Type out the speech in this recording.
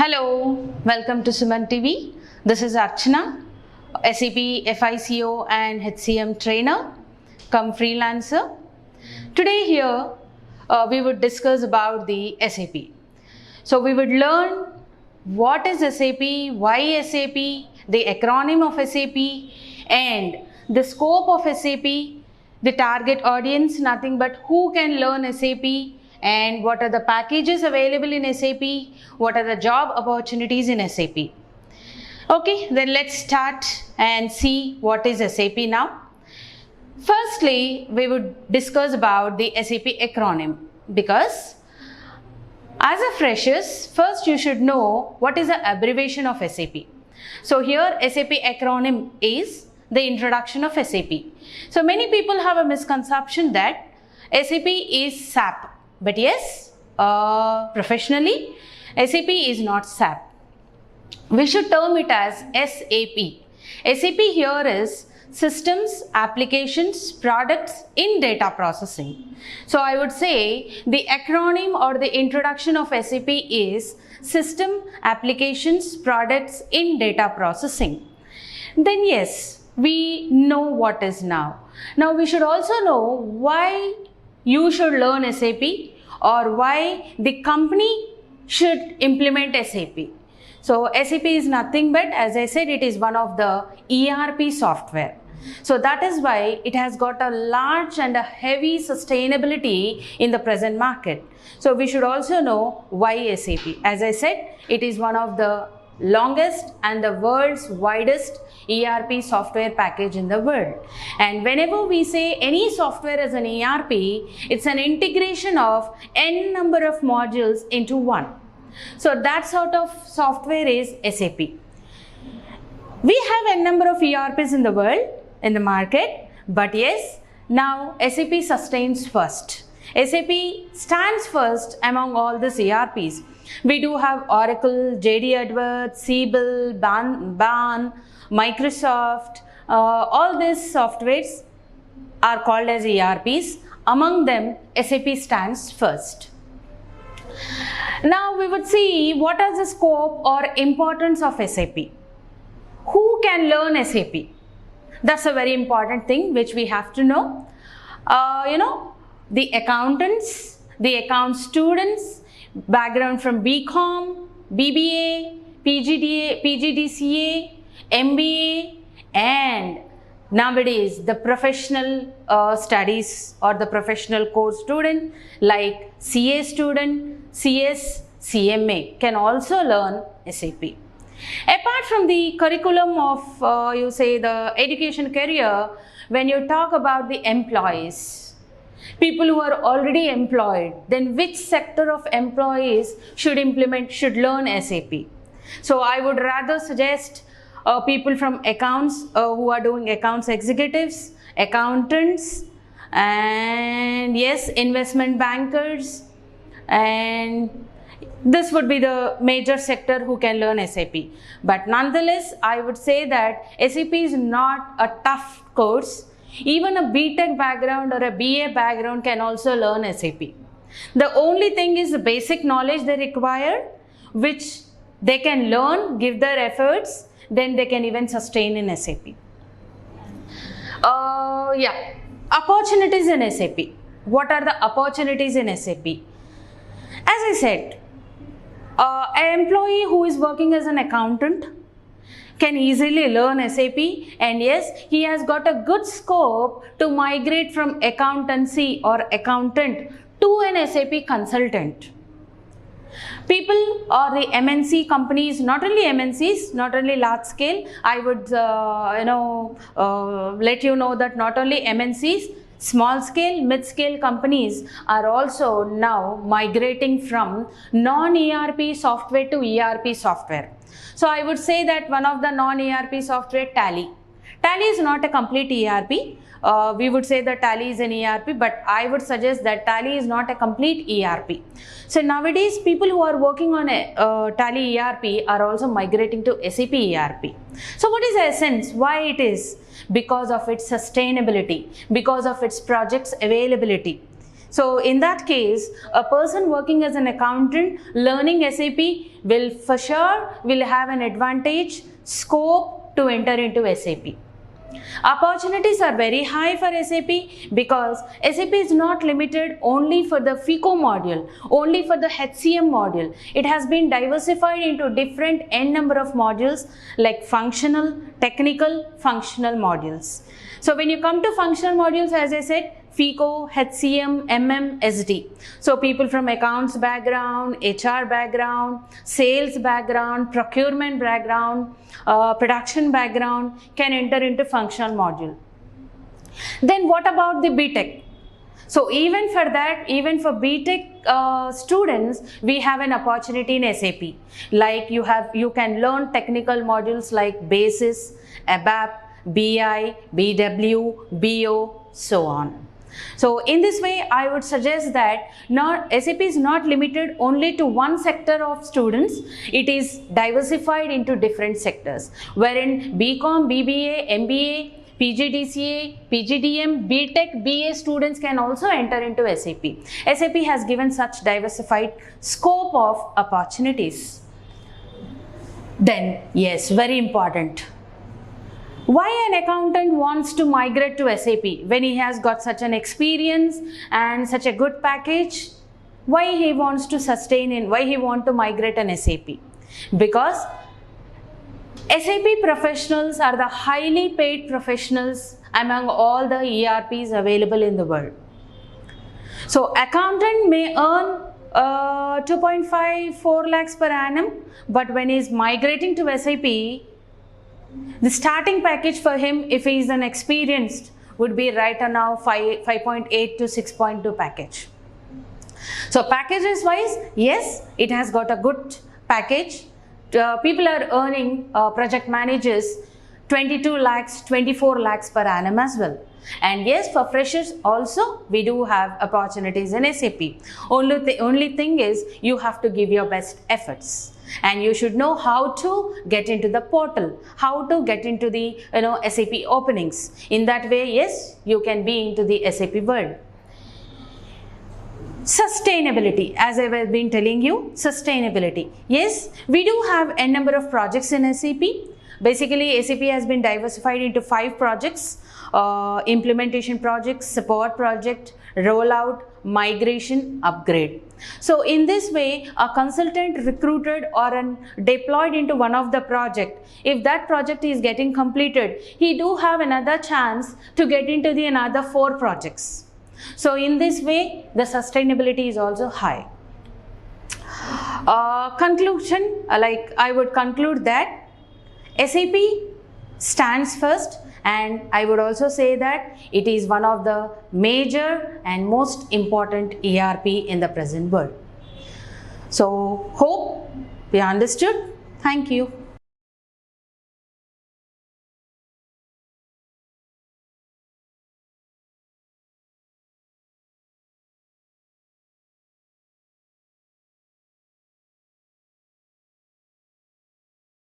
Hello, welcome to SumanTV. This is Archana, SAP FICO and HCM trainer, come freelancer. Today here we would discuss about the SAP. So we would learn what is SAP, why SAP, the acronym of SAP and the scope of SAP, the target audience, nothing but who can learn SAP, and what are the packages available in SAP, what are the job opportunities in SAP. Okay, then let's start and see what is SAP now. Firstly, we would discuss about the SAP acronym, because as a freshers, first you should know what is the abbreviation of SAP. So here SAP acronym is the introduction of SAP. So many people have a misconception that SAP is SAP. But yes, professionally, SAP is not SAP. We should term it as SAP. SAP here is Systems, Applications, Products in Data Processing. So I would say the acronym or the introduction of SAP is System, Applications, Products in Data Processing. Then yes, we know what is now. Now we should also know why you should learn SAP or why the company should implement SAP. So SAP is nothing but, as I said, it is one of the ERP software. So that is why it has got a large and a heavy sustainability in the present market. So we should also know why SAP. As I said, it is one of the longest and the world's widest ERP software package in the world. And whenever we say any software as an ERP, it's an integration of n number of modules into one. So that sort of software is SAP. We have n number of ERPs in the world, in the market, but yes, now SAP sustains first. SAP stands first among all these ERPs. We do have Oracle, JD Edwards, Siebel, BAN, Microsoft. All these softwares are called as ERPs. Among them, SAP stands first. Now we would see what is the scope or importance of SAP. Who can learn SAP? That's a very important thing which we have to know. The accountants, the account students, background from BCom, BBA, PGDCA, MBA, and nowadays the professional studies or the professional course student like CA student, CS, CMA can also learn SAP. Apart from the curriculum of the education career, when you talk about the employees, people who are already employed, then which sector of employees should learn SAP? So I would rather suggest people from accounts who are doing accounts executives, accountants, and yes, investment bankers, and this would be the major sector who can learn SAP. But nonetheless, I would say that SAP is not a tough course. Even a BTech background or a BA background can also learn SAP. The only thing is the basic knowledge they require, which they can learn, give their efforts, then they can even sustain in SAP. Opportunities in SAP. What are the opportunities in SAP? As I said, an employee who is working as an accountant can easily learn SAP, and yes, he has got a good scope to migrate from accountancy or accountant to an SAP consultant. People or the MNC companies, not only MNCs, not only large scale, I would let you know that not only MNCs, small scale, mid scale companies are also now migrating from non-ERP software to ERP software. So I would say that one of the non-ERP software, Tally. Tally is not a complete ERP. We would say that Tally is an ERP, but I would suggest that Tally is not a complete ERP. So nowadays, people who are working on a Tally ERP are also migrating to SAP ERP. So what is the essence? Why it is? Because of its sustainability, because of its projects availability. So in that case, a person working as an accountant learning SAP will for sure will have an advantage, scope to enter into SAP. Opportunities are very high for SAP because SAP is not limited only for the FICO module, only for the HCM module. It has been diversified into different n number of modules like functional, technical, functional modules. So when you come to functional modules, as I said, FICO, HCM, MM, SD. So people from accounts background, HR background, sales background, procurement background, production background can enter into functional module. Then what about the BTech? So even for that, even for BTech students, we have an opportunity in SAP. Like you can learn technical modules like Basis, ABAP, BI, BW, BO, so on. So in this way, I would suggest that SAP is not limited only to one sector of students. It is diversified into different sectors, wherein BCom, BBA, MBA, PGDCA, PGDM, BTech, BA students can also enter into SAP. SAP has given such diversified scope of opportunities. Then, yes, very important. Why an accountant wants to migrate to SAP when he has got such an experience and such a good package? Why he wants to sustain in, why he want to migrate an SAP? Because SAP professionals are the highly paid professionals among all the ERPs available in the world. So accountant may earn 2.54 lakhs per annum, but when he is migrating to SAP, the starting package for him, if he is an experienced, would be right now 5.8 to 6.2 package. So packages wise, yes, it has got a good package. People are earning project managers 22 lakhs, 24 lakhs per annum as well. And yes, for freshers also, we do have opportunities in SAP. Only thing is, you have to give your best efforts. And you should know how to get into the portal, how to get into the SAP openings. In that way, yes, you can be into the SAP world. Sustainability, as I have been telling you, sustainability. Yes, we do have a number of projects in SAP. Basically, SAP has been diversified into 5 projects: implementation projects, support project, rollout, migration, upgrade. So in this way, a consultant recruited or deployed into one of the project, if that project is getting completed, he do have another chance to get into the another 4 projects. So in this way, the sustainability is also high. Conclusion, like I would conclude that SAP stands first, and I would also say that it is one of the major and most important ERP in the present world. So hope we understood. Thank you.